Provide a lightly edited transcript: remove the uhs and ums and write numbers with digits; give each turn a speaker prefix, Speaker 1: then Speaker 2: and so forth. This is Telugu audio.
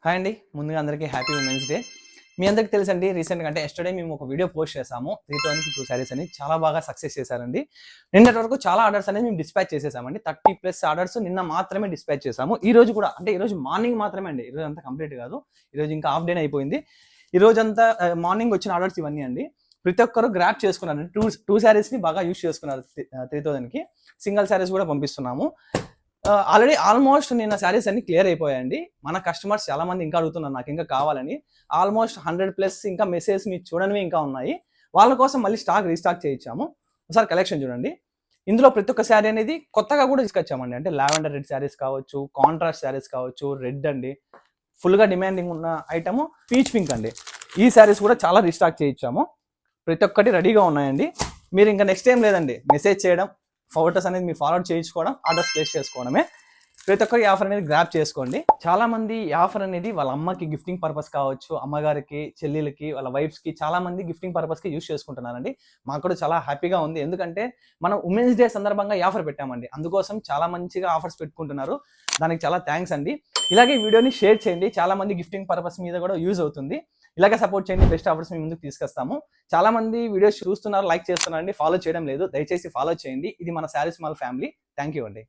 Speaker 1: హాయ్ అండి. ముందుగా అందరికీ హ్యాపీ ఉమెన్స్ డే. మీ అందరికీ తెలుసండి రీసెంట్‌గా అంటే యెస్టర్‌డే మేము ఒక వీడియో పోస్ట్ చేసాము. 3000కి 2 సారీస్ అని. చాలా బాగా సక్సెస్ చేశారండి. నిన్నటి వరకు చాలా ఆర్డర్స్ అనేది మేము డిస్పాచ్ చేసేసామండి. 30+ ఆర్డర్స్ నిన్న మాత్రమే డిస్పాచ్ చేసాము. ఈ రోజు కూడా అంటే ఈ రోజు మార్నింగ్ మాత్రమే అండి. ఈ రోజు అంతా కంప్లీట్ కాదు. ఈ రోజు ఇంకా హాఫ్ డేనే అయిపోయింది. ఈ రోజంతా మార్నింగ్ వచ్చిన ఆర్డర్స్ ఇవన్నీ అండి. ప్రతి ఒక్కరు గ్రాబ్ చేసుకున్నారండి. 2 సారీస్‌ని బాగా యూజ్ చేసుకున్నారు 3000కి. సింగిల్ సారీస్ కూడా పంపిస్తున్నాము. ఆల్రెడీ ఆల్మోస్ట్ నిన్న సారీస్ అన్ని క్లియర్ అయిపోయాయండి. మన కస్టమర్స్ చాలా మంది ఇంకా అడుగుతున్నారు నాకు ఇంకా కావాలని. ఆల్మోస్ట్ 100+ ఇంకా మెసేజ్ మీరు చూడనివి ఇంకా ఉన్నాయి. వాళ్ళ కోసం మళ్ళీ రీస్టాక్ చేయించాము. ఒకసారి కలెక్షన్ చూడండి. ఇందులో ప్రతి ఒక్క సారీ అనేది కొత్తగా కూడా తీసుకొచ్చామండి. అంటే లావెండర్ రెడ్ సారీస్ కావచ్చు, కాంట్రాస్ట్ సారీస్ కావచ్చు, రెడ్ అండి. ఫుల్‌గా డిమాండింగ్ ఉన్న ఐటమ్ పీచ్ పింక్ అండి. ఈ సారీస్ కూడా చాలా రీస్టాక్ చేయించాము. ప్రతి ఒక్కటి రెడీగా ఉన్నాయండి. మీరు ఇంకా నెక్స్ట్ టైం లేదండి మెసేజ్ చేయడం, ఫోటోస్ అనేది మీరు ఫార్వర్డ్ చేయించుకోవడం, ఆర్డర్స్ ప్లేస్ చేసుకోవడమే. ప్రతి ఒక్కరు ఈ ఆఫర్ అనేది గ్రాబ్ చేసుకోండి. చాలా మంది ఈ ఆఫర్ అనేది వాళ్ళ అమ్మకి గిఫ్టింగ్ పర్పస్ కావచ్చు, అమ్మగారికి, చెల్లెలకి, వాళ్ళ వైఫ్స్‌కి చాలా మంది గిఫ్టింగ్ పర్పస్‌కి యూజ్ చేసుకుంటున్నారండి. మాకు కూడా చాలా హ్యాపీగా ఉంది. ఎందుకంటే మనం ఉమెన్స్ డే సందర్భంగా ఈ ఆఫర్ పెట్టామండి. అందుకోసం చాలా మంచిగా ఆఫర్స్ పెట్టుకుంటున్నారు. దానికి చాలా థ్యాంక్స్ అండి. ఇలాగే వీడియోని షేర్ చేయండి. చాలా మంది గిఫ్టింగ్ పర్పస్ మీద కూడా యూజ్ అవుతుంది. ఇలాగే సపోర్ట్ చేయండి. బెస్ట్ ఆఫర్స్ మీ ముందుకు తీసుకొస్తాము. చాలా మంది వీడియోస్ చూస్తున్నారు, లైక్ చేస్తున్నారండి, ఫాలో చేయడం లేదు. దయచేసి ఫాలో చేయండి. ఇది మన saris mall family. Thank you అండి.